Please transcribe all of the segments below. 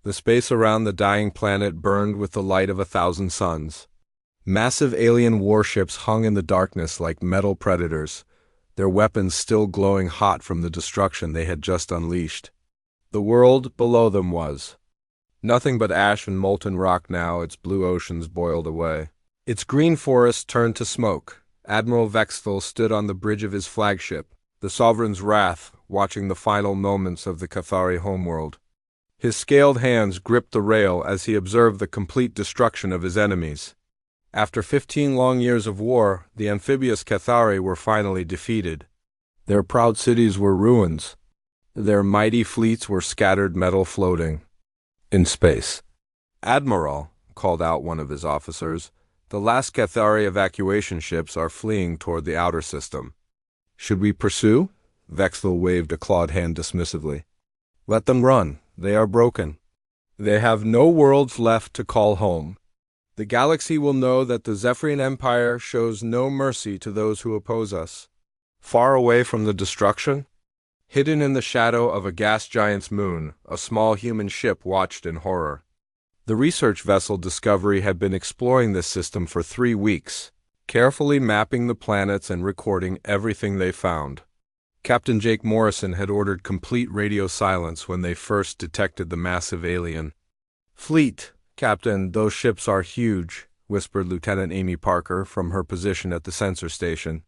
The space around the dying planet burned with the light of 1,000 suns. Massive alien warships hung in the darkness like metal predators, their weapons still glowing hot from the destruction they had just unleashed. The world below them was nothing but ash and molten rock now, its blue oceans boiled away. Its green forests turned to smoke. Admiral Vexthal stood on the bridge of his flagship, the Sovereign's Wrath, watching the final moments of the Cathari homeworld. His scaled hands gripped the rail as he observed the complete destruction of his enemies. After 15 long years of war, the amphibious Cathari were finally defeated. Their proud cities were ruins. Their mighty fleets were scattered metal floating in space. "Admiral," called out one of his officers, "the last Cathari evacuation ships are fleeing toward the outer system." "Should we pursue?" Vexthal waved a clawed hand dismissively. "Let them run. They are broken. They have no worlds left to call home. The galaxy will know that the Zephyrian Empire shows no mercy to those who oppose us." Far away from the destruction, hidden in the shadow of a gas giant's moon, a small human ship watched in horror. The research vessel Discovery had been exploring this system for 3 weeks, carefully mapping the planets and recording everything they found. Captain Jake Morrison had ordered complete radio silence when they first detected the massive alien. "Fleet, Captain, those ships are huge," whispered Lieutenant Amy Parker from her position at the sensor station.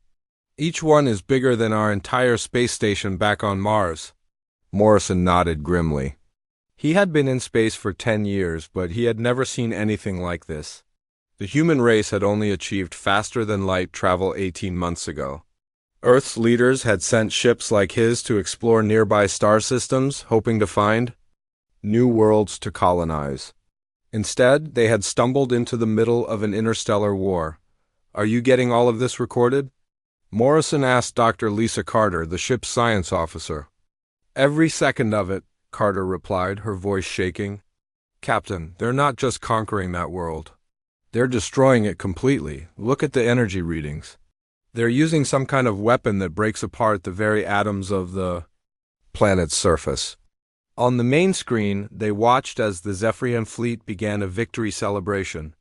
"Each one is bigger than our entire space station back on Mars." Morrison nodded grimly. He had been in space for 10 years, but he had never seen anything like this. The human race had only achieved faster-than-light travel 18 months ago. Earth's leaders had sent ships like his to explore nearby star systems, hoping to find new worlds to colonize. Instead, they had stumbled into the middle of an interstellar war. "Are you getting all of this recorded?" Morrison asked Dr. Lisa Carter, the ship's science officer. "Every second of it," Carter replied, her voice shaking. "Captain, they're not just conquering that world. They're destroying it completely. Look at the energy readings. They're using some kind of weapon that breaks apart the very atoms of the planet's surface." On the main screen, they watched as the Zephyrian fleet began a victory celebration.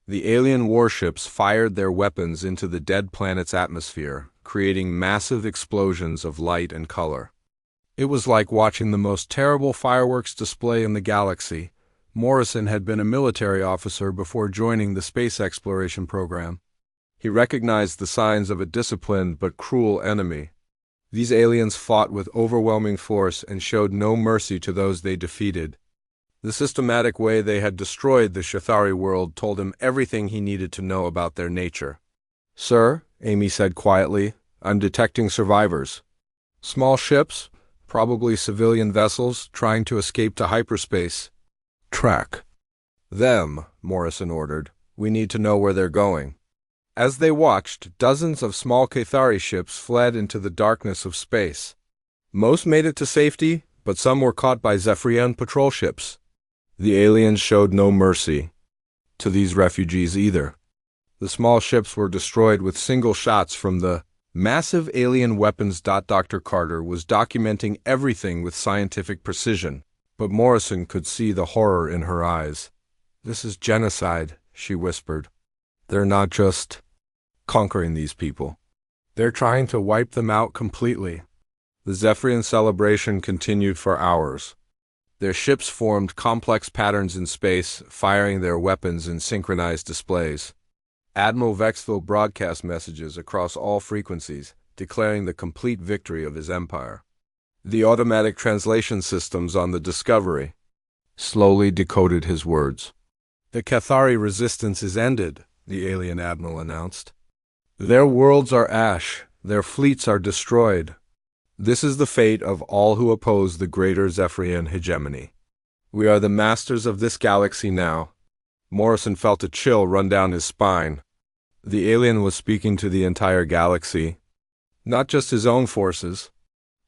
The alien warships fired their weapons into the dead planet's atmosphere, creating massive explosions of light and color. It was like watching the most terrible fireworks display in the galaxy. Morrison had been a military officer before joining the space exploration program. He recognized the signs of a disciplined but cruel enemy. These aliens fought with overwhelming force and showed no mercy to those they defeated. The systematic way they had destroyed the Shathari world told him everything he needed to know about their nature. "Sir," Amy said quietly, "I'm detecting survivors. Small ships, probably civilian vessels, trying to escape to hyperspace." "Track them," Morrison ordered. "We need to know where they're going." As they watched, dozens of small Cathari ships fled into the darkness of space. Most made it to safety, but some were caught by Zephyrian patrol ships. The aliens showed no mercy to these refugees either. The small ships were destroyed with single shots from the massive alien weapons. Dr. Carter was documenting everything with scientific precision, but Morrison could see the horror in her eyes. "This is genocide," she whispered. "They're not just conquering these people. They're trying to wipe them out completely." The Zephyrian celebration continued for hours. Their ships formed complex patterns in space, firing their weapons in synchronized displays. Admiral Vexthal broadcast messages across all frequencies, declaring the complete victory of his empire. The automatic translation systems on the Discovery slowly decoded his words. "The Cathari resistance is ended," the alien admiral announced. "Their worlds are ash, their fleets are destroyed. This is the fate of all who oppose the greater Zephyrian hegemony. We are the masters of this galaxy now." Morrison felt a chill run down his spine. The alien was speaking to the entire galaxy, not just his own forces.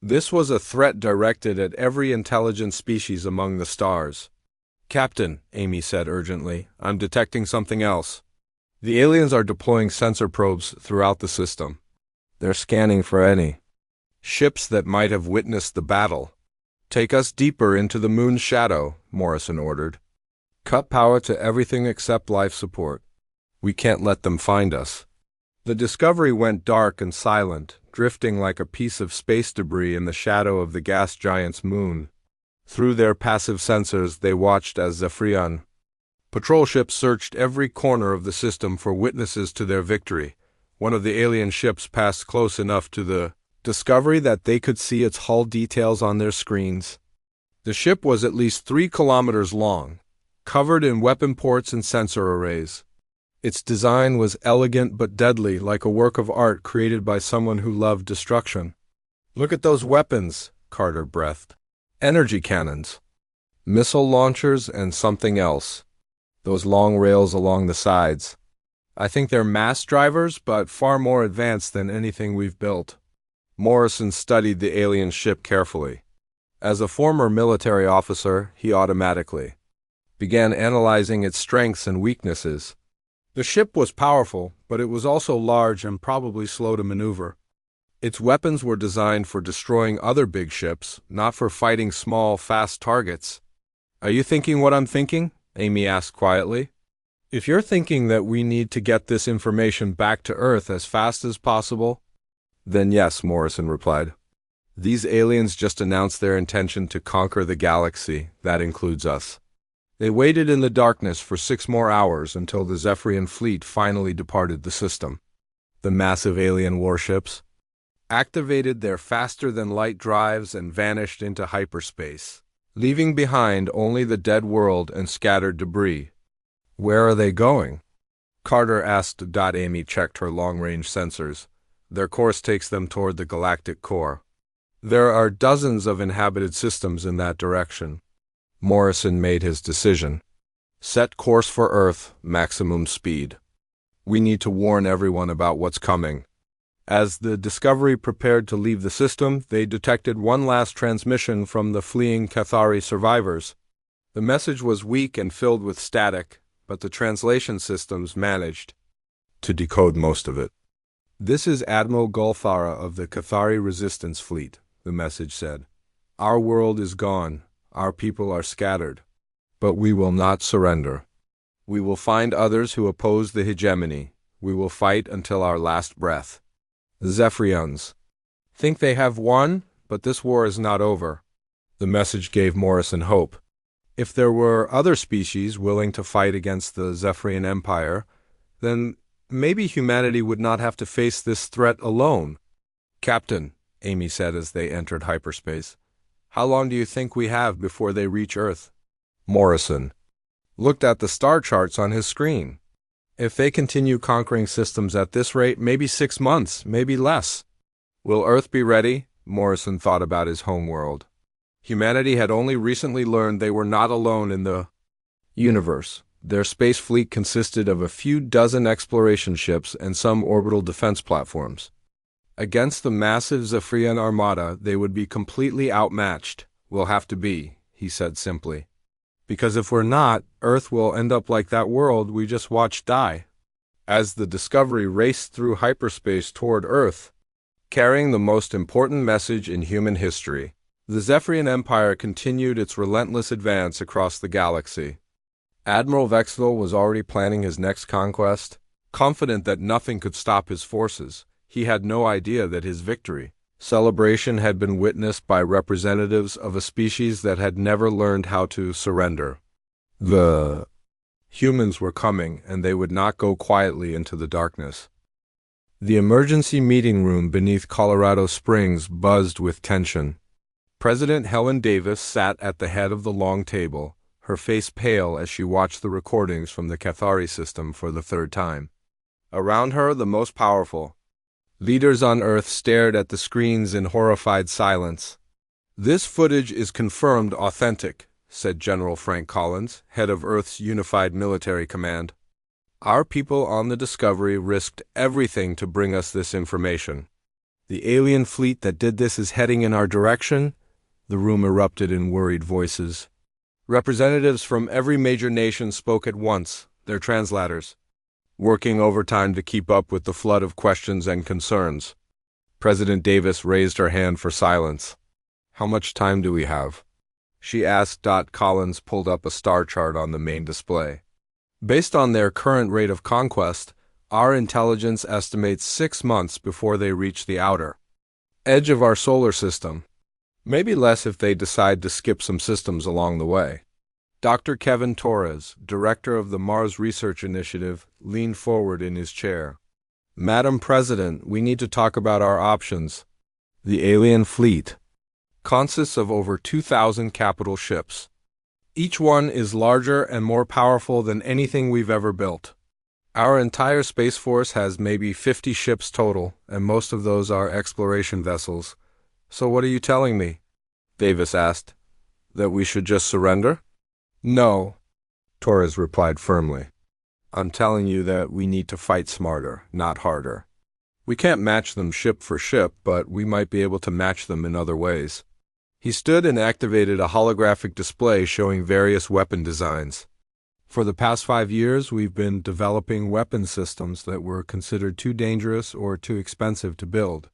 This was a threat directed at every intelligent species among the stars. "Captain," Amy said urgently, "I'm detecting something else. The aliens are deploying sensor probes throughout the system. They're scanning for any ships that might have witnessed the battle." Take us deeper into the moon's shadow, Morrison ordered. Cut power to everything except life support. We can't let them find us. The Discovery went dark and silent, drifting like a piece of space debris in the shadow of the gas giant's moon. Through their passive sensors, they watched as Zephyrian patrol ships searched every corner of the system for witnesses to their victory. One of the alien ships passed close enough to the Discovery that they could see its hull details on their screens. The ship was at least 3 kilometers long, covered in weapon ports and sensor arrays. Its design was elegant but deadly, like a work of art created by someone who loved destruction. Look at those weapons, Carter breathed. Energy cannons, missile launchers, and something else. Those long rails along the sides. I think they're mass drivers, but far more advanced than anything we've built. Morrison studied the alien ship carefully. As a former military officer, he automatically began analyzing its strengths and weaknesses. The ship was powerful, but it was also large and probably slow to maneuver. Its weapons were designed for destroying other big ships, not for fighting small, fast targets. Are you thinking what I'm thinking? Amy asked quietly. If you're thinking that we need to get this information back to Earth as fast as possible, then yes, Morrison replied. These aliens just announced their intention to conquer the galaxy. That includes us. They waited in the darkness for 6 more hours until the Zephyrian fleet finally departed the system. The massive alien warships activated their faster-than-light drives and vanished into hyperspace, leaving behind only the dead world and scattered debris. Where are they going? Carter asked. Amy checked her long-range sensors. Their course takes them toward the galactic core. There are dozens of inhabited systems in that direction. Morrison made his decision. Set course for Earth, maximum speed. We need to warn everyone about what's coming. As the Discovery prepared to leave the system, they detected one last transmission from the fleeing Cathari survivors. The message was weak and filled with static, but the translation systems managed to decode most of it. This is Admiral Gulfara of the Cathari Resistance Fleet, the message said. Our world is gone. Our people are scattered. But we will not surrender. We will find others who oppose the hegemony. We will fight until our last breath. The Zephyrians think they have won, but this war is not over. The message gave Morrison hope. If there were other species willing to fight against the Zephyrian Empire, then maybe humanity would not have to face this threat alone. Captain, Amy said as they entered hyperspace, how long do you think we have before they reach Earth? Morrison looked at the star charts on his screen. If they continue conquering systems at this rate, maybe 6 months, maybe less. Will Earth be ready? Morrison thought about his home world. Humanity had only recently learned they were not alone in the universe. Their space fleet consisted of a few dozen exploration ships and some orbital defense platforms. Against the massive Zephyrian armada, they would be completely outmatched. We'll have to be, he said simply. Because if we're not, Earth will end up like that world we just watched die. As the Discovery raced through hyperspace toward Earth, carrying the most important message in human history, the Zephyrian Empire continued its relentless advance across the galaxy. Admiral Vexville was already planning his next conquest, confident that nothing could stop his forces. He had no idea that his victory celebration had been witnessed by representatives of a species that had never learned how to surrender. The humans were coming, and they would not go quietly into the darkness. The emergency meeting room beneath Colorado Springs buzzed with tension. President Helen Davis sat at the head of the long table, her face pale as she watched the recordings from the Cathari system for the 3rd time. Around her, the most powerful leaders on Earth stared at the screens in horrified silence. This footage is confirmed authentic, said General Frank Collins, head of Earth's Unified Military Command. Our people on the Discovery risked everything to bring us this information. The alien fleet that did this is heading in our direction. The room erupted in worried voices. Representatives from every major nation spoke at once, their translators working overtime to keep up with the flood of questions and concerns. President Davis raised her hand for silence. How much time do we have? She asked. Collins pulled up a star chart on the main display. Based on their current rate of conquest, our intelligence estimates 6 months before they reach the outer edge of our solar system. Maybe less if they decide to skip some systems along the way. Dr. Kevin Torres, director of the Mars Research Initiative, leaned forward in his chair. Madam President, we need to talk about our options. The alien fleet consists of over 2,000 capital ships. Each one is larger and more powerful than anything we've ever built. Our entire Space Force has maybe 50 ships total, and most of those are exploration vessels. So what are you telling me? Davis asked. That we should just surrender? No, Torres replied firmly. I'm telling you that we need to fight smarter, not harder. We can't match them ship for ship, but we might be able to match them in other ways. He stood and activated a holographic display showing various weapon designs. For the past 5 years, we've been developing weapon systems that were considered too dangerous or too expensive to build.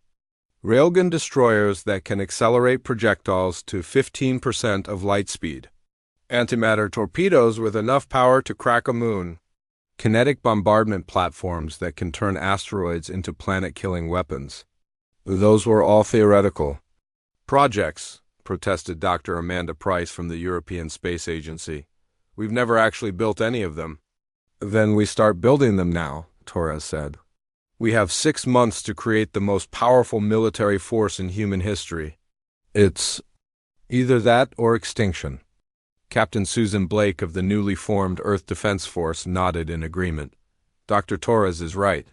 Railgun destroyers that can accelerate projectiles to 15% of light speed. Antimatter torpedoes with enough power to crack a moon. Kinetic bombardment platforms that can turn asteroids into planet-killing weapons. Those were all theoretical projects, protested Dr. Amanda Price from the European Space Agency. We've never actually built any of them. Then we start building them now, Torres said. We have 6 months to create the most powerful military force in human history. It's either that or extinction. Captain Susan Blake of the newly formed Earth Defense Force nodded in agreement. Dr. Torres is right.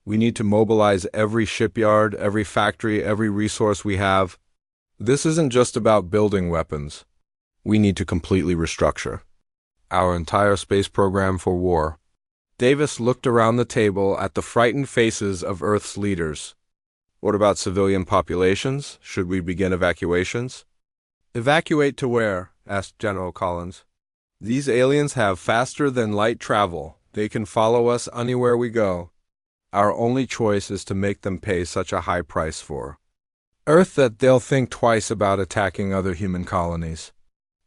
We need to mobilize every shipyard, every factory, every resource we have. This isn't just about building weapons. We need to completely restructure our entire space program for war. Davis looked around the table at the frightened faces of Earth's leaders. What about civilian populations? Should we begin evacuations? Evacuate to where? Asked General Collins. These aliens have faster-than-light travel. They can follow us anywhere we go. Our only choice is to make them pay such a high price for Earth that they'll think twice about attacking other human colonies.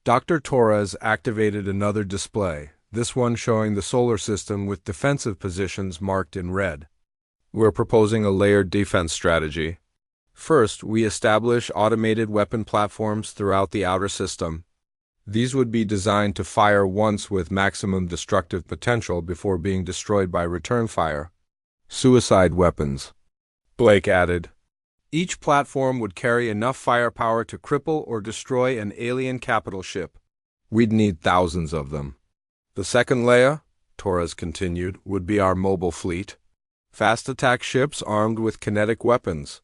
Dr. Torres activated another display, this one showing the solar system with defensive positions marked in red. We're proposing a layered defense strategy. First, we establish automated weapon platforms throughout the outer system. These would be designed to fire once with maximum destructive potential before being destroyed by return fire. Suicide weapons, Blake added. Each platform would carry enough firepower to cripple or destroy an alien capital ship. We'd need thousands of them. The second layer, Torres continued, would be our mobile fleet. Fast attack ships armed with kinetic weapons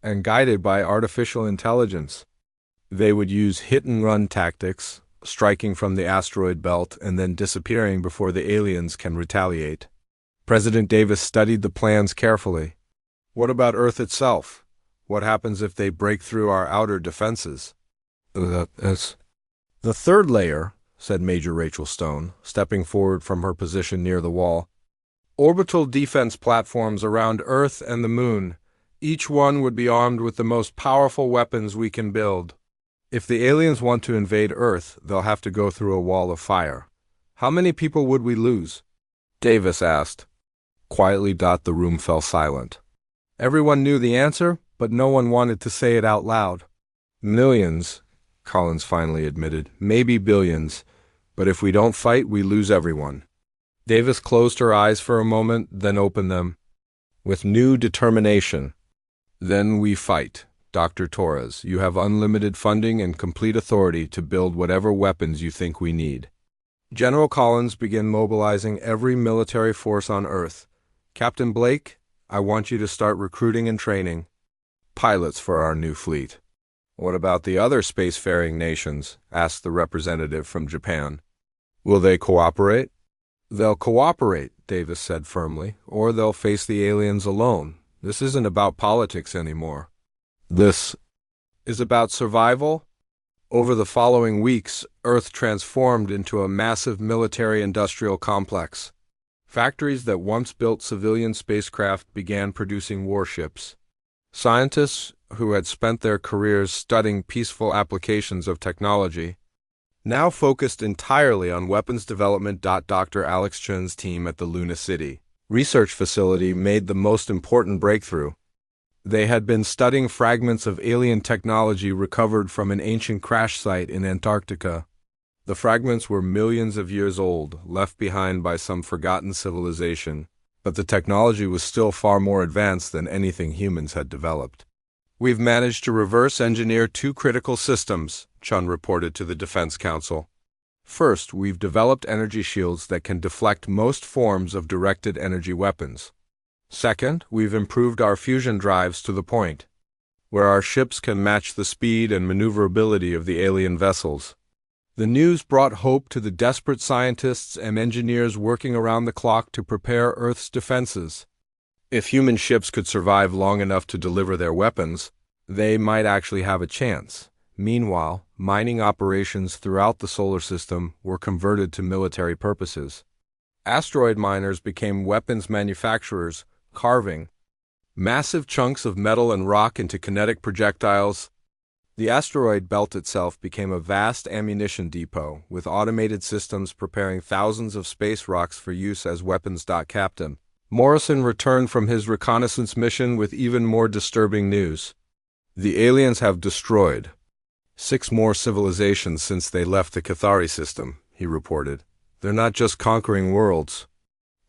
and guided by artificial intelligence. They would use hit-and-run tactics, striking from the asteroid belt and then disappearing before the aliens can retaliate. President Davis studied the plans carefully. What about Earth itself? What happens if they break through our outer defenses? The third layer, said Major Rachel Stone, stepping forward from her position near the wall. Orbital defense platforms around Earth and the Moon. Each one would be armed with the most powerful weapons we can build. If the aliens want to invade Earth, they'll have to go through a wall of fire. How many people would we lose? Davis asked. Quietly, the room fell silent. Everyone knew the answer, but no one wanted to say it out loud. Millions, Collins finally admitted. Maybe billions. But if we don't fight, we lose everyone. Davis closed her eyes for a moment, then opened them. With new determination. Then we fight. Dr. Torres, you have unlimited funding and complete authority to build whatever weapons you think we need. General Collins began mobilizing every military force on Earth. Captain Blake, I want you to start recruiting and training pilots for our new fleet. What about the other spacefaring nations? Asked the representative from Japan. Will they cooperate? They'll cooperate, Davis said firmly, or they'll face the aliens alone. This isn't about politics anymore. This is about survival. Over the following weeks, Earth transformed into a massive military-industrial complex. Factories that once built civilian spacecraft began producing warships. Scientists who had spent their careers studying peaceful applications of technology now focused entirely on weapons development. Dr. Alex Chun's team at the Luna City research facility made the most important breakthrough. They had been studying fragments of alien technology recovered from an ancient crash site in Antarctica. The fragments were millions of years old, left behind by some forgotten civilization, but the technology was still far more advanced than anything humans had developed. "We've managed to reverse engineer two critical systems," Chun reported to the Defense Council. "First, we've developed energy shields that can deflect most forms of directed energy weapons. Second, we've improved our fusion drives to the point where our ships can match the speed and maneuverability of the alien vessels." The news brought hope to the desperate scientists and engineers working around the clock to prepare Earth's defenses. If human ships could survive long enough to deliver their weapons, they might actually have a chance. Meanwhile, mining operations throughout the solar system were converted to military purposes. Asteroid miners became weapons manufacturers, carving massive chunks of metal and rock into kinetic projectiles. The asteroid belt itself became a vast ammunition depot, with automated systems preparing thousands of space rocks for use as weapons. Captain Morrison returned from his reconnaissance mission with even more disturbing news. "The aliens have destroyed 6 more civilizations since they left the Cathari system," he reported. "They're not just conquering worlds.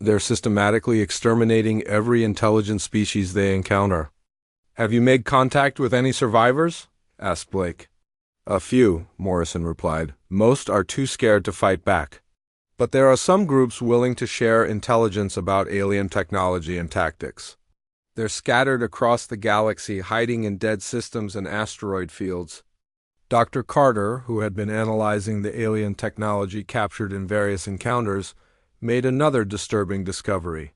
They're systematically exterminating every intelligent species they encounter." "Have you made contact with any survivors?" asked Blake. "A few," Morrison replied. "Most are too scared to fight back. But there are some groups willing to share intelligence about alien technology and tactics. They're scattered across the galaxy, hiding in dead systems and asteroid fields." Dr. Carter, who had been analyzing the alien technology captured in various encounters, made another disturbing discovery.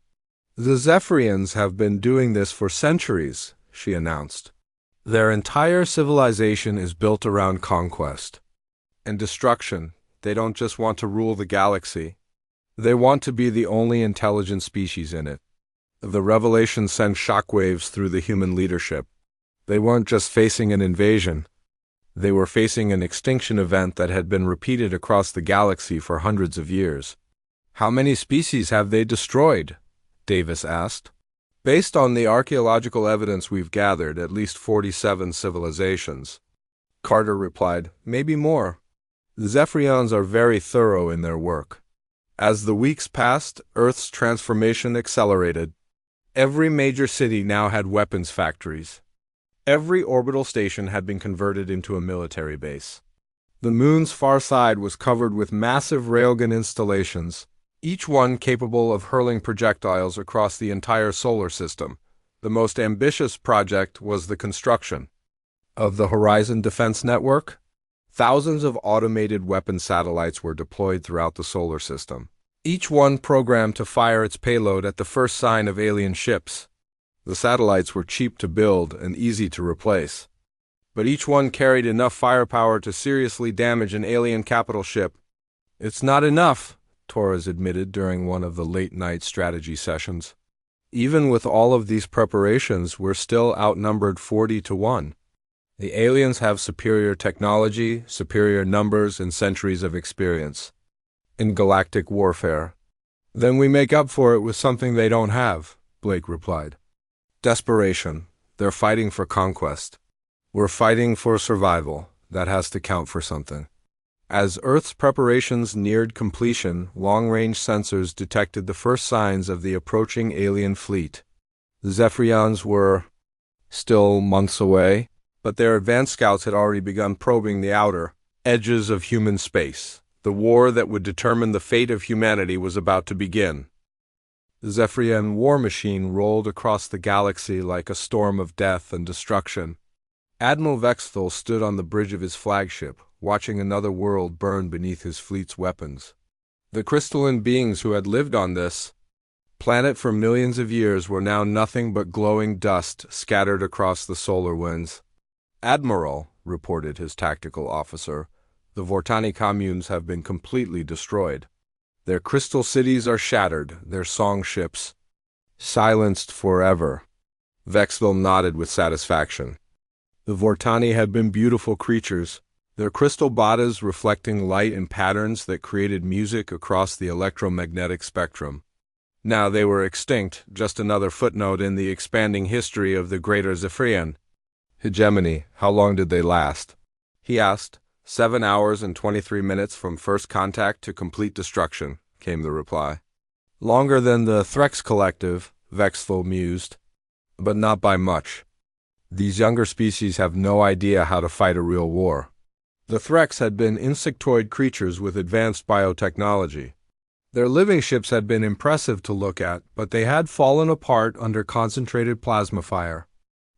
"The Zephyrians have been doing this for centuries," she announced. "Their entire civilization is built around conquest and destruction. They don't just want to rule the galaxy. They want to be the only intelligent species in it." The revelation sent shockwaves through the human leadership. They weren't just facing an invasion. They were facing an extinction event that had been repeated across the galaxy for hundreds of years. "How many species have they destroyed?" Davis asked. "Based on the archaeological evidence we've gathered, at least 47 civilizations." Carter replied, "Maybe more." The Zephyrians are very thorough in their work. As the weeks passed, Earth's transformation accelerated. Every major city now had weapons factories. Every orbital station had been converted into a military base. The moon's far side was covered with massive railgun installations, each one capable of hurling projectiles across the entire solar system. The most ambitious project was the construction of the Horizon Defense Network. Thousands of automated weapon satellites were deployed throughout the solar system, each one programmed to fire its payload at the first sign of alien ships. The satellites were cheap to build and easy to replace, but each one carried enough firepower to seriously damage an alien capital ship. "It's not enough," Torres admitted during one of the late-night strategy sessions. "Even with all of these preparations, we're still outnumbered 40-1. The aliens have superior technology, superior numbers, and centuries of experience in galactic warfare. Then we make up for it with something they don't have," Blake replied. "Desperation. They're fighting for conquest. We're fighting for survival. That has to count for something." As Earth's preparations neared completion, long-range sensors detected the first signs of the approaching alien fleet. The Zephyrians were still months away, but their advanced scouts had already begun probing the outer edges of human space. The war that would determine the fate of humanity was about to begin. The Zephyrian war machine rolled across the galaxy like a storm of death and destruction. Admiral Vexthal stood on the bridge of his flagship, watching another world burn beneath his fleet's weapons. The crystalline beings who had lived on this planet for millions of years were now nothing but glowing dust scattered across the solar winds. "Admiral," reported his tactical officer, "the Vortani communes have been completely destroyed. Their crystal cities are shattered, their song ships silenced forever. Vexville nodded with satisfaction. The Vortani had been beautiful creatures, their crystal bodies reflecting light in patterns that created music across the electromagnetic spectrum. Now they were extinct, just another footnote in the expanding history of the greater Zephyrian hegemony. How long did they last? He asked. 7 hours and 23 minutes from first contact to complete destruction, came the reply. Longer than the Threx Collective, Vexful mused, but not by much. These younger species have no idea how to fight a real war. The Threx had been insectoid creatures with advanced biotechnology. Their living ships had been impressive to look at, but they had fallen apart under concentrated plasma fire.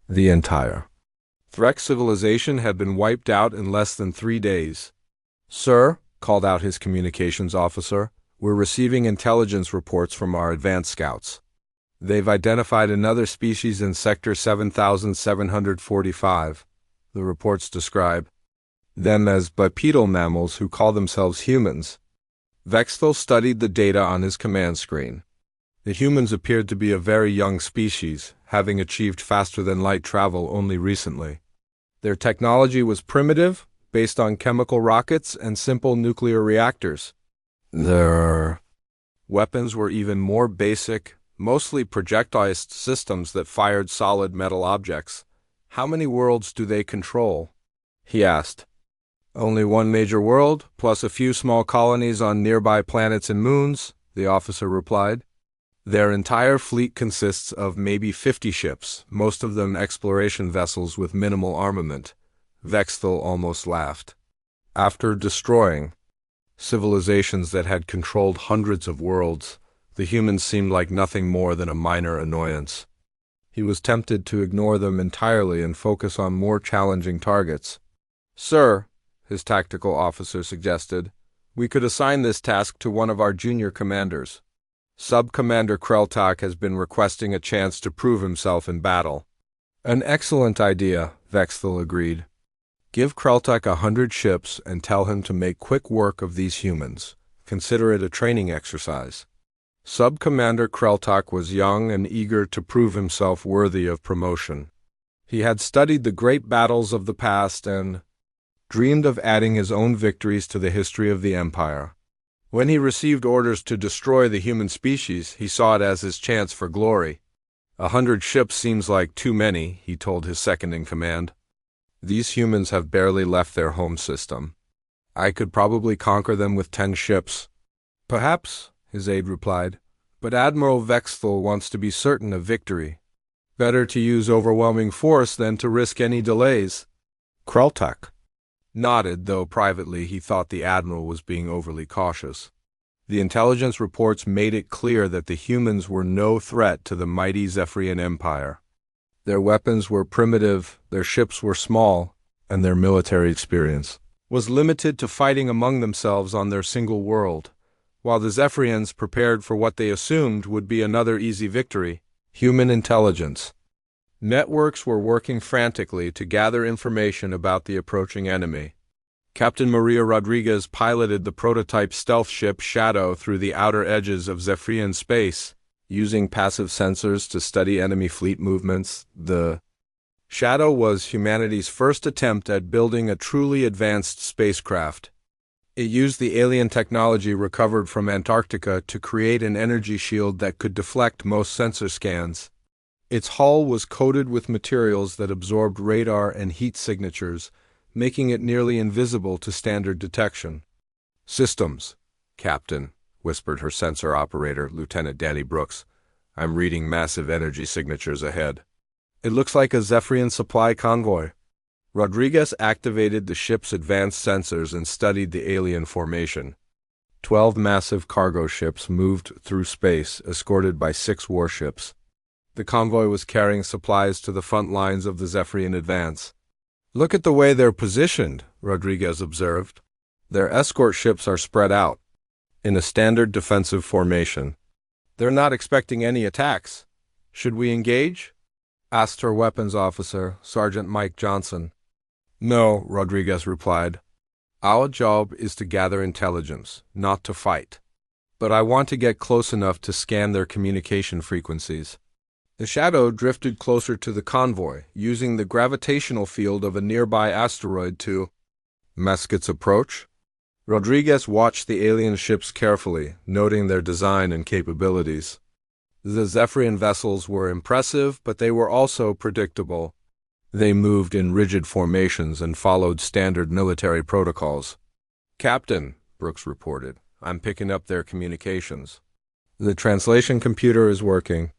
The entire Threx civilization had been wiped out in less than 3 days. "Sir," called out his communications officer, "we're receiving intelligence reports from our advanced scouts. They've identified another species in Sector 7745. The reports describe them as bipedal mammals who call themselves humans." Vexthel studied the data on his command screen. The humans appeared to be a very young species, having achieved faster-than-light travel only recently. Their technology was primitive, based on chemical rockets and simple nuclear reactors. Their weapons were even more basic, mostly projectilized systems that fired solid metal objects. "How many worlds do they control?" he asked. "Only one major world, plus a few small colonies on nearby planets and moons," the officer replied. "Their entire fleet consists of maybe 50 ships, most of them exploration vessels with minimal armament." Vexthel almost laughed. After destroying civilizations that had controlled hundreds of worlds, the humans seemed like nothing more than a minor annoyance. He was tempted to ignore them entirely and focus on more challenging targets. "Sir," his tactical officer suggested, "we could assign this task to one of our junior commanders. Sub-Commander Kreltak has been requesting a chance to prove himself in battle." "An excellent idea," Vexthel agreed. "Give Kreltak 100 ships and tell him to make quick work of these humans. Consider it a training exercise." Sub-Commander Kreltak was young and eager to prove himself worthy of promotion. He had studied the great battles of the past and dreamed of adding his own victories to the history of the Empire. When he received orders to destroy the human species, he saw it as his chance for glory. 100 ships seems like too many, he told his second-in-command. "These humans have barely left their home system. I could probably conquer them with 10 ships." "Perhaps," his aide replied, "but Admiral Vexthel wants to be certain of victory. Better to use overwhelming force than to risk any delays." Kreltak nodded, though privately he thought the Admiral was being overly cautious. The intelligence reports made it clear that the humans were no threat to the mighty Zephyrian Empire. Their weapons were primitive, their ships were small, and their military experience was limited to fighting among themselves on their single world, while the Zephyrians prepared for what they assumed would be another easy victory: human intelligence. Networks were working frantically to gather information about the approaching enemy. Captain Maria Rodriguez piloted the prototype stealth ship Shadow through the outer edges of Zephyrian space, using passive sensors to study enemy fleet movements. The Shadow was humanity's first attempt at building a truly advanced spacecraft. It used the alien technology recovered from Antarctica to create an energy shield that could deflect most sensor scans. Its hull was coated with materials that absorbed radar and heat signatures, making it nearly invisible to standard detection. "Systems, Captain," whispered her sensor operator, Lieutenant Danny Brooks. "I'm reading massive energy signatures ahead. It looks like a Zephyrian supply convoy." Rodriguez activated the ship's advanced sensors and studied the alien formation. 12 massive cargo ships moved through space, escorted by 6 warships. The convoy was carrying supplies to the front lines of the Zephyrian advance. "Look at the way they're positioned," Rodriguez observed. "Their escort ships are spread out in a standard defensive formation. They're not expecting any attacks. Should we engage?" asked her weapons officer, Sergeant Mike Johnson. "No," Rodriguez replied. "Our job is to gather intelligence, not to fight. But I want to get close enough to scan their communication frequencies." The shadow drifted closer to the convoy, using the gravitational field of a nearby asteroid to mask its approach. Rodriguez watched the alien ships carefully, noting their design and capabilities. The Zephyrian vessels were impressive, but they were also predictable. They moved in rigid formations and followed standard military protocols. "Captain," Brooks reported, "I'm picking up their communications. The translation computer is working."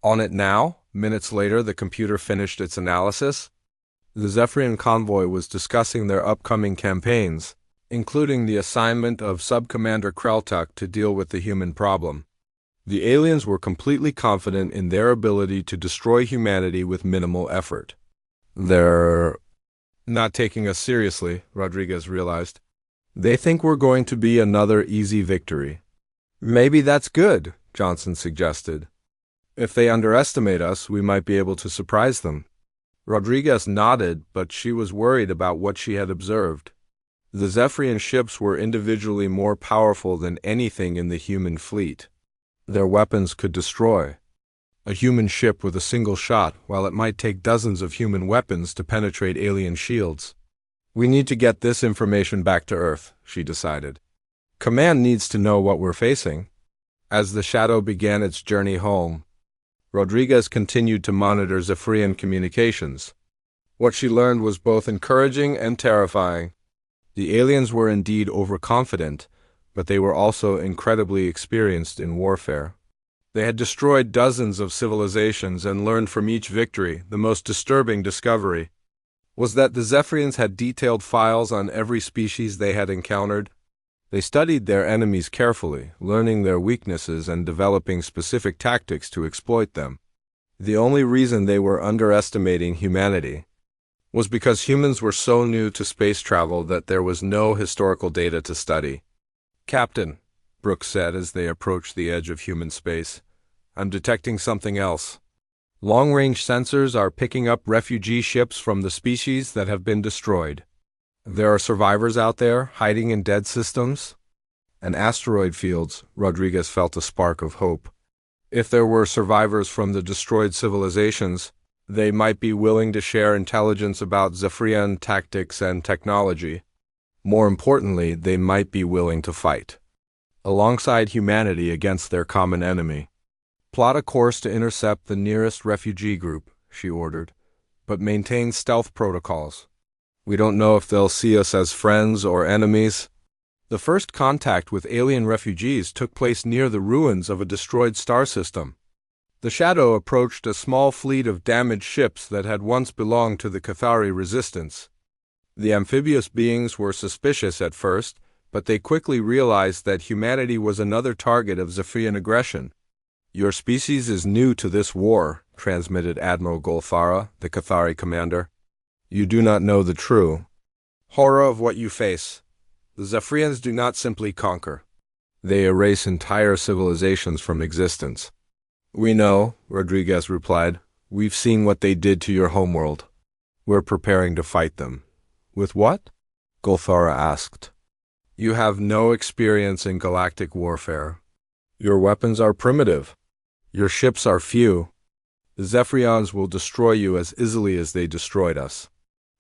"On it now?" Minutes later, the computer finished its analysis. The Zephyrian convoy was discussing their upcoming campaigns, including the assignment of Sub-Commander Kreltuk to deal with the human problem. The aliens were completely confident in their ability to destroy humanity with minimal effort. "They're not taking us seriously," Rodriguez realized. "They think we're going to be another easy victory." "Maybe that's good," Johnson suggested. "If they underestimate us, we might be able to surprise them." Rodriguez nodded, but she was worried about what she had observed. The Zephyrian ships were individually more powerful than anything in the human fleet. Their weapons could destroy a human ship with a single shot, while it might take dozens of human weapons to penetrate alien shields. "We need to get this information back to Earth," she decided. "Command needs to know what we're facing." As the shadow began its journey home, Rodriguez continued to monitor Zephyrian communications. What she learned was both encouraging and terrifying. The aliens were indeed overconfident, but they were also incredibly experienced in warfare. They had destroyed dozens of civilizations and learned from each victory. The most disturbing discovery was that the Zephyrians had detailed files on every species they had encountered. They studied their enemies carefully, learning their weaknesses and developing specific tactics to exploit them. The only reason they were underestimating humanity was because humans were so new to space travel that there was no historical data to study. "Captain," Brooks said as they approached the edge of human space, "I'm detecting something else. Long-range sensors are picking up refugee ships from the species that have been destroyed. There are survivors out there, hiding in dead systems and asteroid fields." Rodriguez felt a spark of hope. If there were survivors from the destroyed civilizations, they might be willing to share intelligence about Zephyrian tactics and technology. More importantly, they might be willing to fight alongside humanity against their common enemy. "Plot a course to intercept the nearest refugee group," she ordered, "but maintain stealth protocols. We don't know if they'll see us as friends or enemies." The first contact with alien refugees took place near the ruins of a destroyed star system. The shadow approached a small fleet of damaged ships that had once belonged to the Cathari resistance. The amphibious beings were suspicious at first, but they quickly realized that humanity was another target of Zephyrian aggression. "Your species is new to this war," transmitted Admiral Golthara, the Cathari commander. "You do not know the true horror of what you face. The Zephyrians do not simply conquer. They erase entire civilizations from existence." "We know," Rodriguez replied. "We've seen what they did to your homeworld. We're preparing to fight them." "With what?" Golthara asked. "You have no experience in galactic warfare. Your weapons are primitive. Your ships are few. The Zephyrians will destroy you as easily as they destroyed us."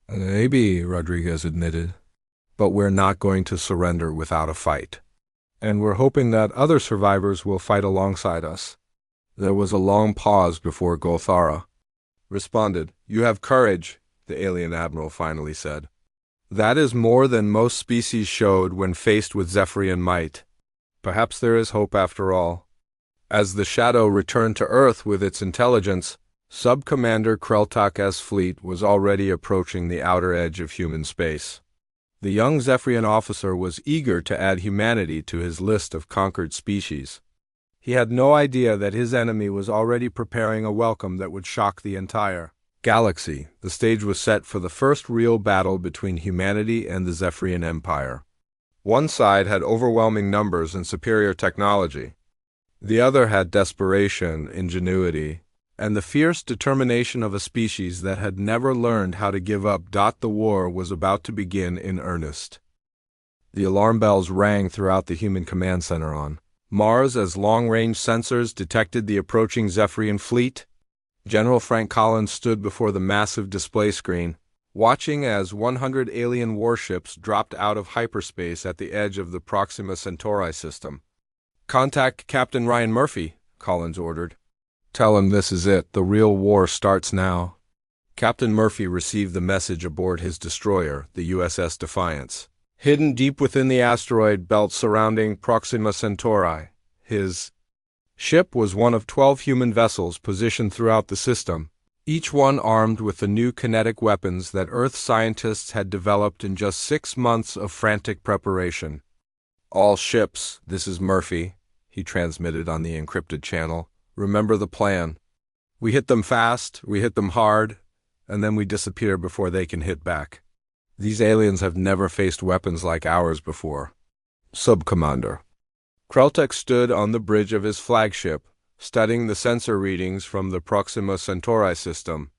"Maybe," Rodriguez admitted, "but we're not going to surrender without a fight. And we're hoping that other survivors will fight alongside us." There was a long pause before Golthara responded. "You have courage," the alien admiral finally said. "That is more than most species showed when faced with Zephyrian might. Perhaps there is hope after all." As the shadow returned to Earth with its intelligence, Sub-Commander Kreltuk's fleet was already approaching the outer edge of human space. The young Zephyrian officer was eager to add humanity to his list of conquered species. He had no idea that his enemy was already preparing a welcome that would shock the entire galaxy. The stage was set for the first real battle between humanity and the Zephyrian Empire. One side had overwhelming numbers and superior technology. The other had desperation, ingenuity, and the fierce determination of a species that had never learned how to give up. The war was about to begin in earnest. The alarm bells rang throughout the human command center on Mars as long-range sensors detected the approaching Zephyrian fleet. General Frank Collins stood before the massive display screen, watching as 100 alien warships dropped out of hyperspace at the edge of the Proxima Centauri system. "Contact Captain Ryan Murphy," Collins ordered. "Tell him this is it. The real war starts now." Captain Murphy received the message aboard his destroyer, the USS Defiance. Hidden deep within the asteroid belt surrounding Proxima Centauri, his ship was one of 12 human vessels positioned throughout the system, each one armed with the new kinetic weapons that Earth scientists had developed in just 6 months of frantic preparation. "All ships, this is Murphy," he transmitted on the encrypted channel. "Remember the plan. We hit them fast, we hit them hard, and then we disappear before they can hit back. These aliens have never faced weapons like ours before." Subcommander Kreltek stood on the bridge of his flagship, studying the sensor readings from the Proxima Centauri system.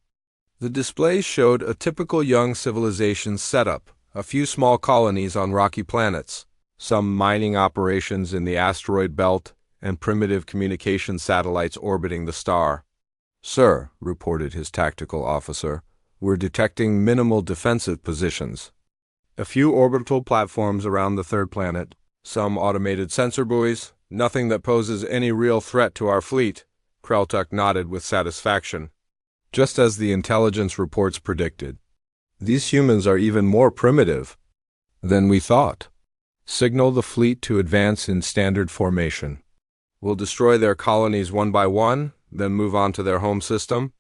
The displays showed a typical young civilization setup, a few small colonies on rocky planets, some mining operations in the asteroid belt, and primitive communication satellites orbiting the star. "Sir," reported his tactical officer, "we're detecting minimal defensive positions. A few orbital platforms around the third planet, some automated sensor buoys, nothing that poses any real threat to our fleet." Kreltek nodded with satisfaction. "Just as the intelligence reports predicted. These humans are even more primitive than we thought. Signal the fleet to advance in standard formation. We'll destroy their colonies one by one, then move on to their home system."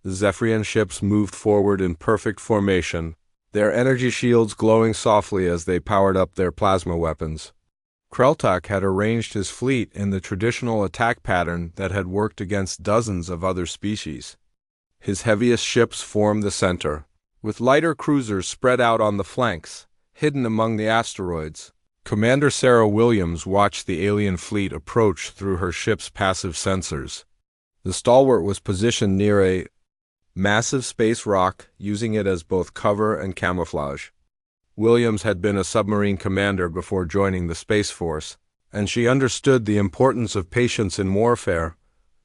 The Zephyrian ships moved forward in perfect formation, their energy shields glowing softly as they powered up their plasma weapons. Kreltek had arranged his fleet in the traditional attack pattern that had worked against dozens of other species. His heaviest ships formed the center, with lighter cruisers spread out on the flanks, hidden among the asteroids. Commander Sarah Williams watched the alien fleet approach through her ship's passive sensors. The stalwart was positioned near a massive space rock, using it as both cover and camouflage. Williams had been a submarine commander before joining the Space Force, and she understood the importance of patience in warfare.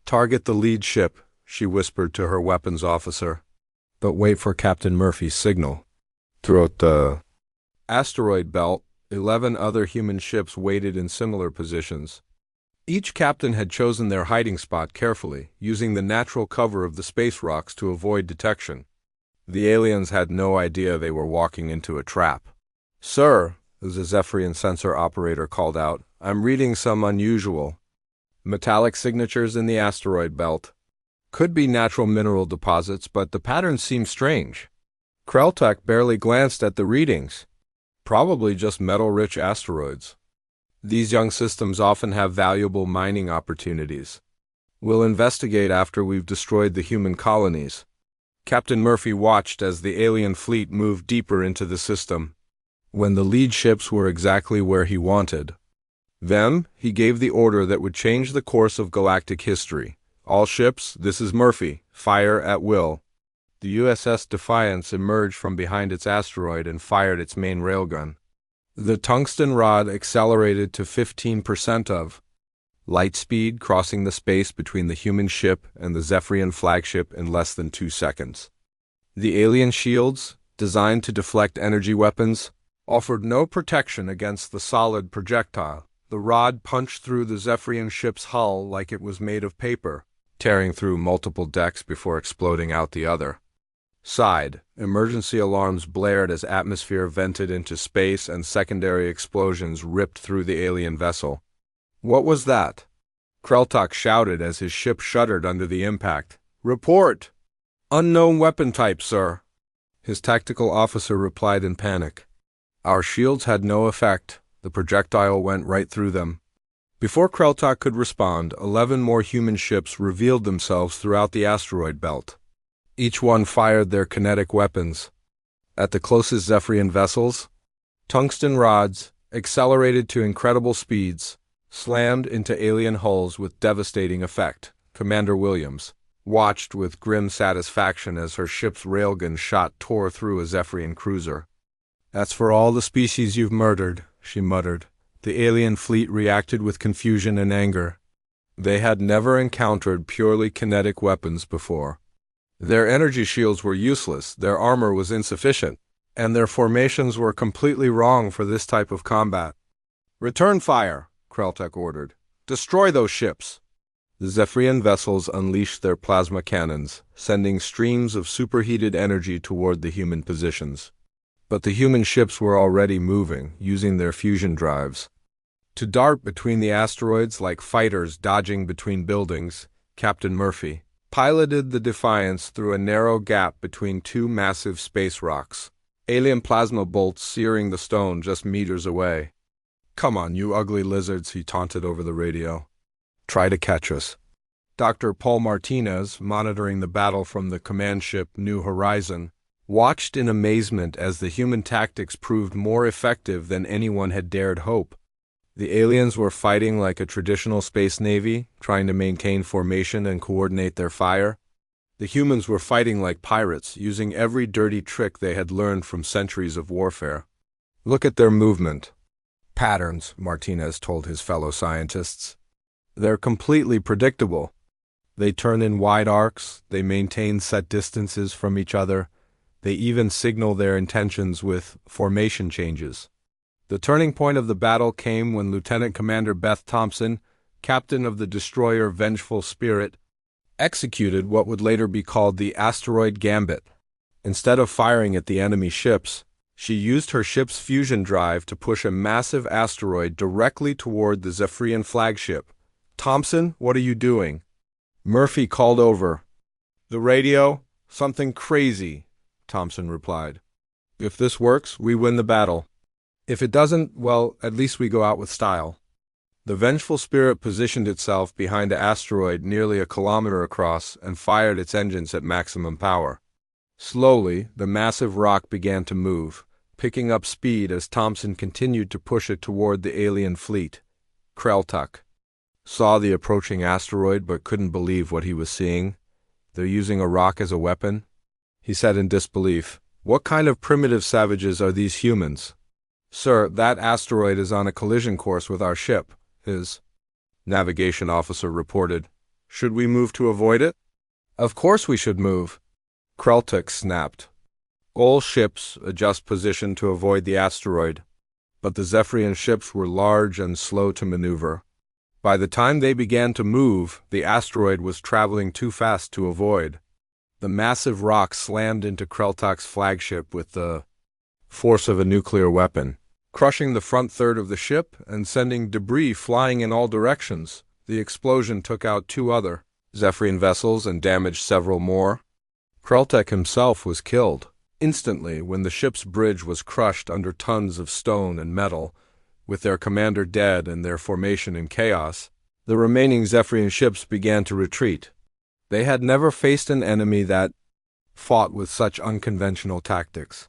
"Target the lead ship," she whispered to her weapons officer. "But wait for Captain Murphy's signal." Throughout the asteroid belt, 11 other human ships waited in similar positions. Each captain had chosen their hiding spot carefully, using the natural cover of the space rocks to avoid detection. The aliens had no idea they were walking into a trap. "Sir," the Zephyrian sensor operator called out, "I'm reading some unusual metallic signatures in the asteroid belt. Could be natural mineral deposits, but the patterns seem strange." Kreltek barely glanced at the readings. Probably just metal-rich asteroids. These young systems often have valuable mining opportunities. We'll investigate after we've destroyed the human colonies. Captain Murphy watched as the alien fleet moved deeper into the system. When the lead ships were exactly where he wanted them, he gave the order that would change the course of galactic history. "All ships, this is Murphy. Fire at will." The USS Defiance emerged from behind its asteroid and fired its main railgun. The tungsten rod accelerated to 15% of light speed, crossing the space between the human ship and the Zephyrian flagship in less than 2 seconds. The alien shields, designed to deflect energy weapons, offered no protection against the solid projectile. The rod punched through the Zephyrian ship's hull like it was made of paper, tearing through multiple decks before exploding out the other side. Emergency alarms blared as atmosphere vented into space and secondary explosions ripped through the alien vessel. "What was that?" Kreltek shouted as his ship shuddered under the impact. "Report! Unknown weapon type, sir." His tactical officer replied in panic. "Our shields had no effect. The projectile went right through them." Before Kreltek could respond, 11 more human ships revealed themselves throughout the asteroid belt. Each one fired their kinetic weapons at the closest Zephyrian vessels. Tungsten rods, accelerated to incredible speeds, slammed into alien hulls with devastating effect. Commander Williams watched with grim satisfaction as her ship's railgun shot tore through a Zephyrian cruiser. "That's for all the species you've murdered," she muttered. The alien fleet reacted with confusion and anger. They had never encountered purely kinetic weapons before. Their energy shields were useless, their armor was insufficient, and their formations were completely wrong for this type of combat. "Return fire," Kreltek ordered. "Destroy those ships." The Zephyrian vessels unleashed their plasma cannons, sending streams of superheated energy toward the human positions. But the human ships were already moving, using their fusion drives. To dart between the asteroids like fighters dodging between buildings, Captain Murphy piloted the Defiance through a narrow gap between two massive space rocks, alien plasma bolts searing the stone just meters away. "Come on, you ugly lizards," he taunted over the radio. "Try to catch us." Dr. Paul Martinez, monitoring the battle from the command ship New Horizon, watched in amazement as the human tactics proved more effective than anyone had dared hope. The aliens were fighting like a traditional space navy, trying to maintain formation and coordinate their fire. The humans were fighting like pirates, using every dirty trick they had learned from centuries of warfare. "Look at their movement patterns," Martinez told his fellow scientists. "They're completely predictable. They turn in wide arcs, they maintain set distances from each other, they even signal their intentions with formation changes." The turning point of the battle came when Lieutenant Commander Beth Thompson, captain of the destroyer Vengeful Spirit, executed what would later be called the Asteroid Gambit. Instead of firing at the enemy ships, she used her ship's fusion drive to push a massive asteroid directly toward the Zephyrian flagship. "Thompson, what are you doing?" Murphy called over the radio. "Something crazy," Thompson replied. "If this works, we win the battle. If it doesn't, well, at least we go out with style." The Vengeful Spirit positioned itself behind the asteroid nearly a kilometer across and fired its engines at maximum power. Slowly, the massive rock began to move, picking up speed as Thompson continued to push it toward the alien fleet. Kreltek saw the approaching asteroid but couldn't believe what he was seeing. "They're using a rock as a weapon?" he said in disbelief. "What kind of primitive savages are these humans?" "Sir, that asteroid is on a collision course with our ship," his navigation officer reported. "Should we move to avoid it?" "Of course we should move," Kreltek snapped. "All ships adjust position to avoid the asteroid." But the Zephyrian ships were large and slow to maneuver. By the time they began to move, the asteroid was traveling too fast to avoid. The massive rock slammed into Kreltek's flagship with the force of a nuclear weapon, crushing the front third of the ship and sending debris flying in all directions. The explosion took out two other Zephyrian vessels and damaged several more. Kreltek himself was killed instantly when the ship's bridge was crushed under tons of stone and metal. With their commander dead and their formation in chaos, the remaining Zephyrian ships began to retreat. They had never faced an enemy that fought with such unconventional tactics.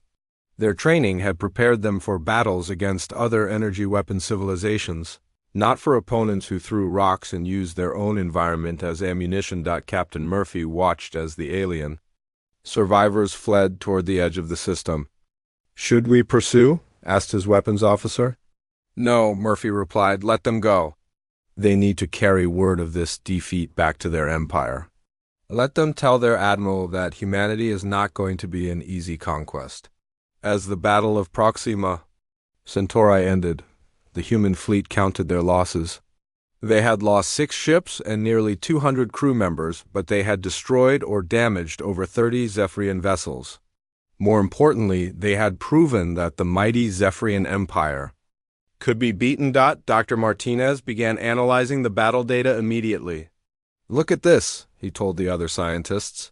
Their training had prepared them for battles against other energy weapon civilizations, not for opponents who threw rocks and used their own environment as ammunition. Captain Murphy watched as the alien survivors fled toward the edge of the system. "Should we pursue?" asked his weapons officer. "No," Murphy replied. "Let them go. They need to carry word of this defeat back to their empire. Let them tell their admiral that humanity is not going to be an easy conquest." As the Battle of Proxima Centauri ended, the human fleet counted their losses. They had lost 6 ships and nearly 200 crew members, but they had destroyed or damaged over 30 Zephyrian vessels. More importantly, they had proven that the mighty Zephyrian Empire could be beaten. Dr. Martinez began analyzing the battle data immediately. "Look at this," he told the other scientists.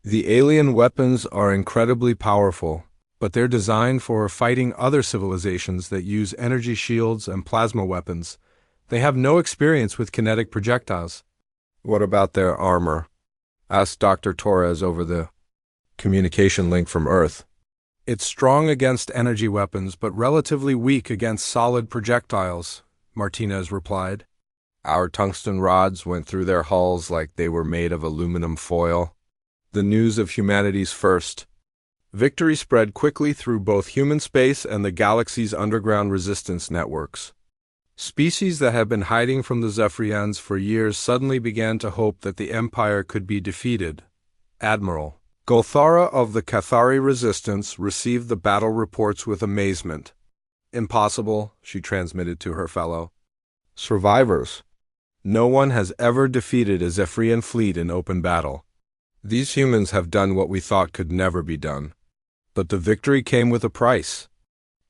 "The alien weapons are incredibly powerful, but they're designed for fighting other civilizations that use energy shields and plasma weapons. They have no experience with kinetic projectiles." "What about their armor?" asked Dr. Torres over the communication link from Earth. "It's strong against energy weapons, but relatively weak against solid projectiles," Martinez replied. "Our tungsten rods went through their hulls like they were made of aluminum foil." The news of humanity's first victory spread quickly through both human space and the galaxy's underground resistance networks. Species that had been hiding from the Zephyrians for years suddenly began to hope that the Empire could be defeated. Admiral Golthara of the Cathari Resistance received the battle reports with amazement. "Impossible," she transmitted to her fellow survivors. "No one has ever defeated a Zephyrian fleet in open battle. These humans have done what we thought could never be done." But the victory came with a price.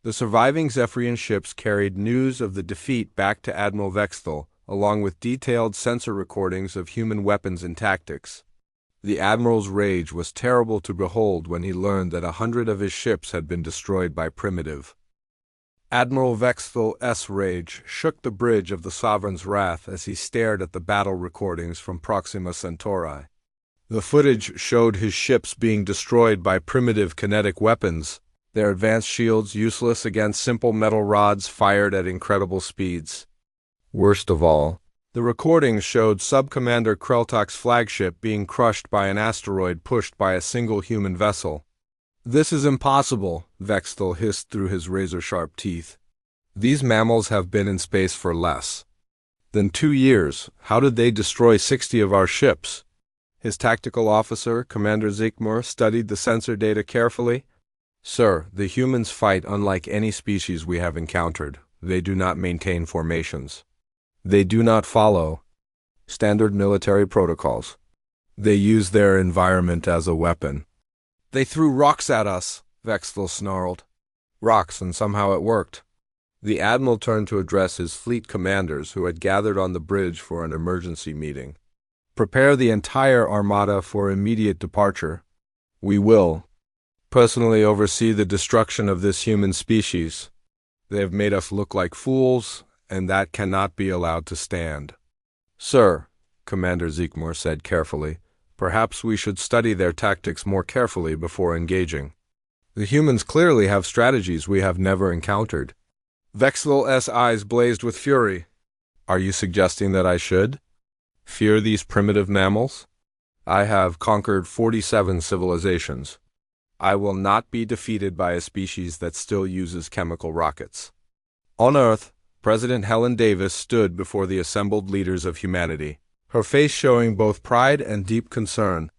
The surviving Zephyrian ships carried news of the defeat back to Admiral Vexthal, along with detailed sensor recordings of human weapons and tactics. The Admiral's rage was terrible to behold when he learned that 100 of his ships had been destroyed by Primitive. Admiral Vexthal's rage shook the bridge of the Sovereign's wrath as he stared at the battle recordings from Proxima Centauri. The footage showed his ships being destroyed by primitive kinetic weapons, their advanced shields useless against simple metal rods fired at incredible speeds. Worst of all, the recordings showed Sub-Commander Kreltak's flagship being crushed by an asteroid pushed by a single human vessel. "This is impossible," Vexthal hissed through his razor-sharp teeth. "These mammals have been in space for less than 2 years. How did they destroy 60 of our ships?" His tactical officer, Commander Zikmur, studied the sensor data carefully. "Sir, the humans fight unlike any species we have encountered. They do not maintain formations. They do not follow standard military protocols. They use their environment as a weapon." "They threw rocks at us," Vexthal snarled. "Rocks, and somehow it worked." The Admiral turned to address his fleet commanders who had gathered on the bridge for an emergency meeting. "Prepare the entire armada for immediate departure. We will personally oversee the destruction of this human species. They have made us look like fools, and that cannot be allowed to stand." "Sir," Commander Zikmur said carefully, "perhaps we should study their tactics more carefully before engaging. The humans clearly have strategies we have never encountered." Vexthal's eyes blazed with fury. "Are you suggesting that I should fear these primitive mammals? I have conquered 47 civilizations. I will not be defeated by a species that still uses chemical rockets." On Earth, President Helen Davis stood before the assembled leaders of humanity, her face showing both pride and deep concern.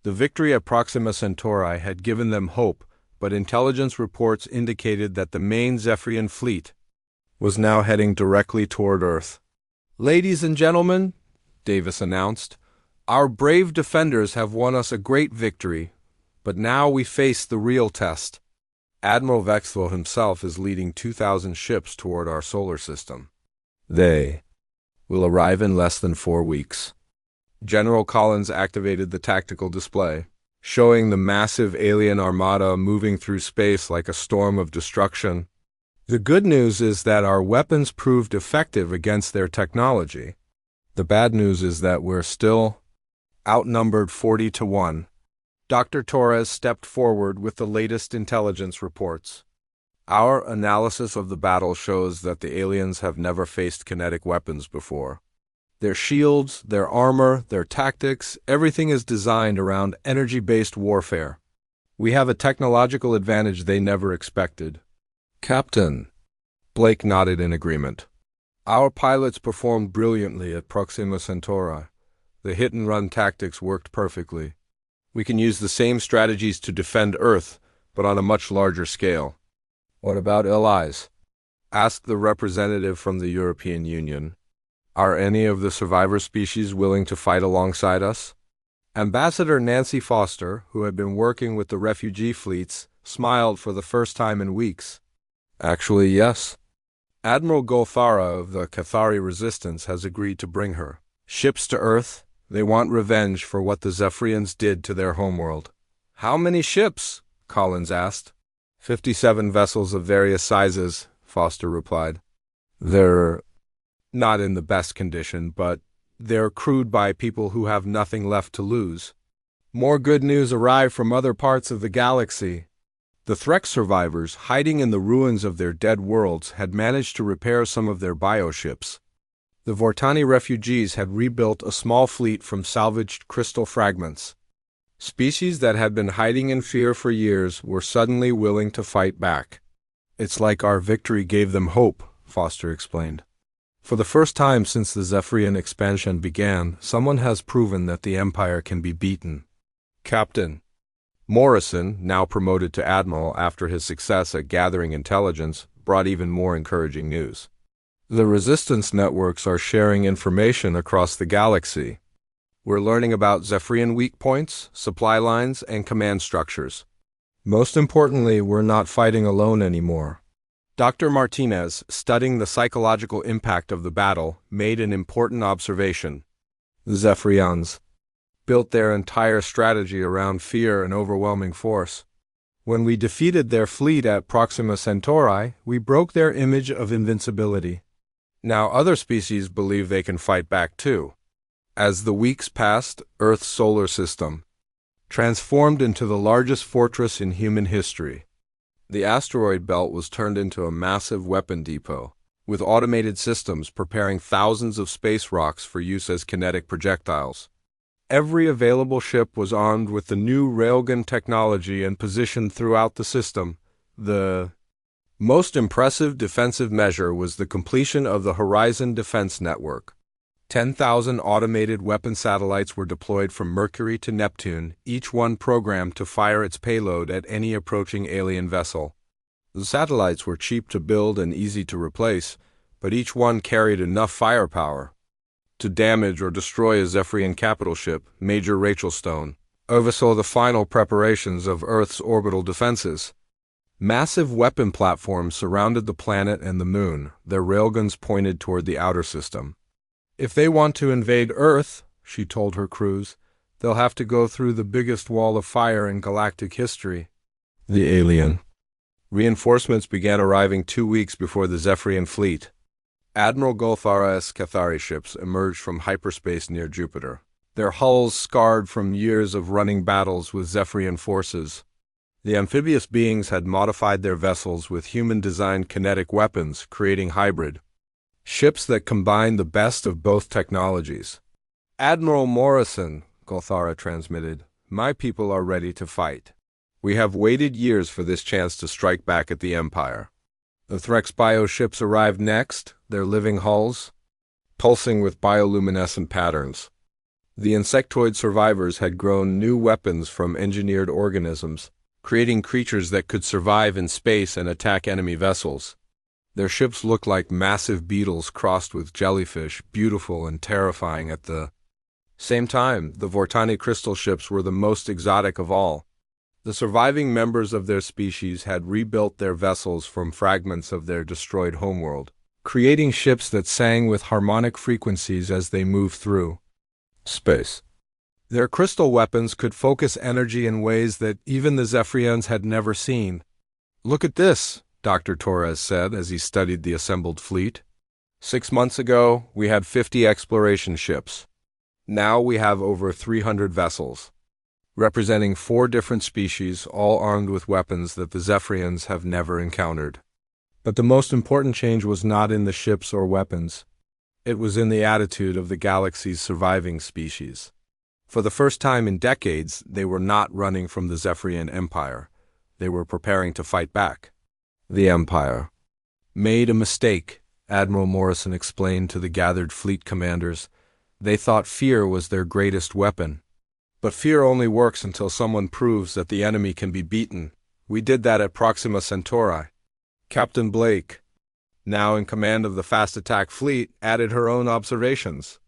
The victory at Proxima Centauri had given them hope, but intelligence reports indicated that the main Zephyrian fleet was now heading directly toward Earth. "Ladies and gentlemen," Davis announced, "our brave defenders have won us a great victory, but now we face the real test. Admiral Vexthal himself is leading 2,000 ships toward our solar system. They will arrive in less than 4 weeks." General Collins activated the tactical display, showing the massive alien armada moving through space like a storm of destruction. "The good news is that our weapons proved effective against their technology. The bad news is that we're still outnumbered 40 to 1. Dr. Torres stepped forward with the latest intelligence reports. "Our analysis of the battle shows that the aliens have never faced kinetic weapons before. Their shields, their armor, their tactics, everything is designed around energy-based warfare. We have a technological advantage they never expected." "Captain," Blake nodded in agreement. "Our pilots performed brilliantly at Proxima Centauri. The hit-and-run tactics worked perfectly. We can use the same strategies to defend Earth, but on a much larger scale." "What about allies?" asked the representative from the European Union. "Are any of the survivor species willing to fight alongside us?" Ambassador Nancy Foster, who had been working with the refugee fleets, smiled for the first time in weeks. "Actually, yes. Admiral Golthara of the Cathari Resistance has agreed to bring her ships to Earth. They want revenge for what the Zephyrians did to their homeworld." "How many ships?" Collins asked. 57 vessels of various sizes," Foster replied. "They're not in the best condition, but they're crewed by people who have nothing left to lose." More good news arrived from other parts of the galaxy. The Threx survivors, hiding in the ruins of their dead worlds, had managed to repair some of their bioships. The Vortani refugees had rebuilt a small fleet from salvaged crystal fragments. Species that had been hiding in fear for years were suddenly willing to fight back. "It's like our victory gave them hope," Foster explained. For the first time since the Zephyrian expansion began, someone has proven that the Empire can be beaten. Captain Morrison, now promoted to Admiral after his success at gathering intelligence, brought even more encouraging news. The resistance networks are sharing information across the galaxy. We're learning about Zephyrian weak points, supply lines, and command structures. Most importantly, we're not fighting alone anymore. Dr. Martinez, studying the psychological impact of the battle, made an important observation. The Zephyrians built their entire strategy around fear and overwhelming force. When we defeated their fleet at Proxima Centauri, we broke their image of invincibility. Now other species believe they can fight back too. As the weeks passed, Earth's solar system transformed into the largest fortress in human history. The asteroid belt was turned into a massive weapon depot, with automated systems preparing thousands of space rocks for use as kinetic projectiles. Every available ship was armed with the new railgun technology and positioned throughout the system. The most impressive defensive measure was the completion of the Horizon Defense Network. 10,000 automated weapon satellites were deployed from Mercury to Neptune, each one programmed to fire its payload at any approaching alien vessel. The satellites were cheap to build and easy to replace, but each one carried enough firepower to damage or destroy a Zephyrian capital ship. Major Rachel Stone oversaw the final preparations of Earth's orbital defenses. Massive weapon platforms surrounded the planet and the moon, their railguns pointed toward the outer system. If they want to invade Earth, she told her crews, they'll have to go through the biggest wall of fire in galactic history. The alien reinforcements began arriving 2 weeks before the Zephyrian fleet. Admiral Golthara's Cathari ships emerged from hyperspace near Jupiter, their hulls scarred from years of running battles with Zephyrian forces. The amphibious beings had modified their vessels with human-designed kinetic weapons, creating hybrid ships that combined the best of both technologies. Admiral Morrison, Golthara transmitted, my people are ready to fight. We have waited years for this chance to strike back at the Empire. The Threx bio ships arrived next, their living hulls pulsing with bioluminescent patterns. The insectoid survivors had grown new weapons from engineered organisms, creating creatures that could survive in space and attack enemy vessels. Their ships looked like massive beetles crossed with jellyfish, beautiful and terrifying at the same time. The Vortani crystal ships were the most exotic of all. The surviving members of their species had rebuilt their vessels from fragments of their destroyed homeworld, creating ships that sang with harmonic frequencies as they moved through space. Their crystal weapons could focus energy in ways that even the Zephyrians had never seen. Look at this, Dr. Torres said as he studied the assembled fleet. 6 months ago, we had 50 exploration ships. Now we have over 300 vessels, representing 4 different species, all armed with weapons that the Zephyrians have never encountered. But the most important change was not in the ships or weapons. It was in the attitude of the galaxy's surviving species. For the first time in decades, they were not running from the Zephyrian Empire. They were preparing to fight back. The Empire made a mistake, Admiral Morrison explained to the gathered fleet commanders. They thought fear was their greatest weapon. But fear only works until someone proves that the enemy can be beaten. We did that at Proxima Centauri. Captain Blake, now in command of the fast attack fleet, added her own observations.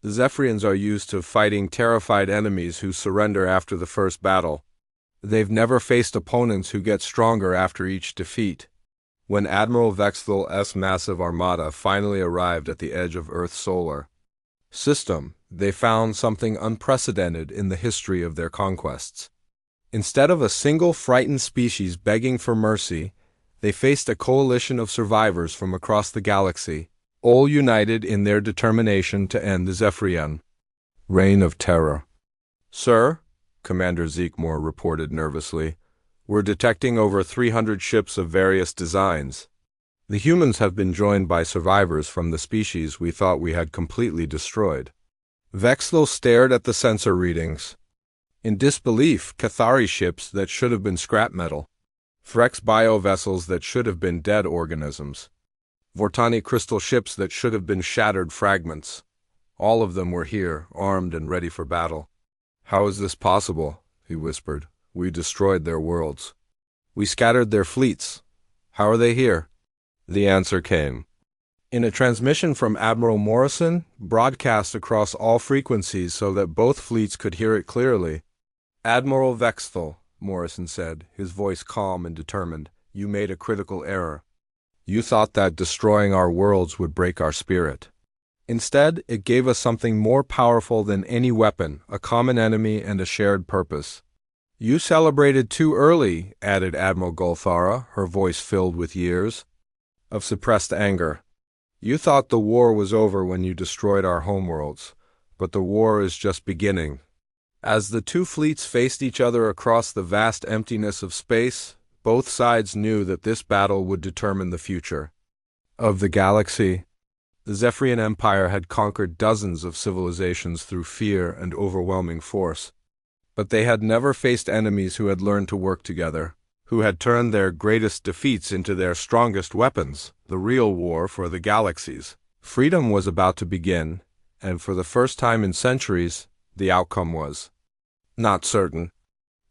The Zephyrians are used to fighting terrified enemies who surrender after the first battle. They've never faced opponents who get stronger after each defeat. When Admiral Vexthal's massive armada finally arrived at the edge of Earth's solar system, they found something unprecedented in the history of their conquests. Instead of a single frightened species begging for mercy, they faced a coalition of survivors from across the galaxy, all united in their determination to end the Zephyrian reign of terror. Sir, Commander Zeekmore reported nervously, we're detecting over 300 ships of various designs. The humans have been joined by survivors from the species we thought we had completely destroyed. Vexthal stared at the sensor readings. In disbelief, Cathari ships that should have been scrap metal. Threx bio vessels that should have been dead organisms. Vortani crystal ships that should have been shattered fragments. All of them were here, armed and ready for battle. "How is this possible?" he whispered. "We destroyed their worlds. We scattered their fleets. How are they here?" The answer came. In a transmission from Admiral Morrison, broadcast across all frequencies so that both fleets could hear it clearly. "Admiral Vexthal," Morrison said, his voice calm and determined, "you made a critical error. You thought that destroying our worlds would break our spirit. Instead, it gave us something more powerful than any weapon, a common enemy and a shared purpose." "You celebrated too early," added Admiral Golthara, her voice filled with years of suppressed anger. "You thought the war was over when you destroyed our homeworlds, but the war is just beginning." As the two fleets faced each other across the vast emptiness of space, both sides knew that this battle would determine the future of the galaxy. The Zephyrian Empire had conquered dozens of civilizations through fear and overwhelming force, but they had never faced enemies who had learned to work together, who had turned their greatest defeats into their strongest weapons, the real war for the galaxies. Freedom was about to begin, and for the first time in centuries, the outcome was not certain.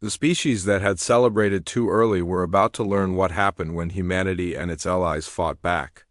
The species that had celebrated too early were about to learn what happened when humanity and its allies fought back.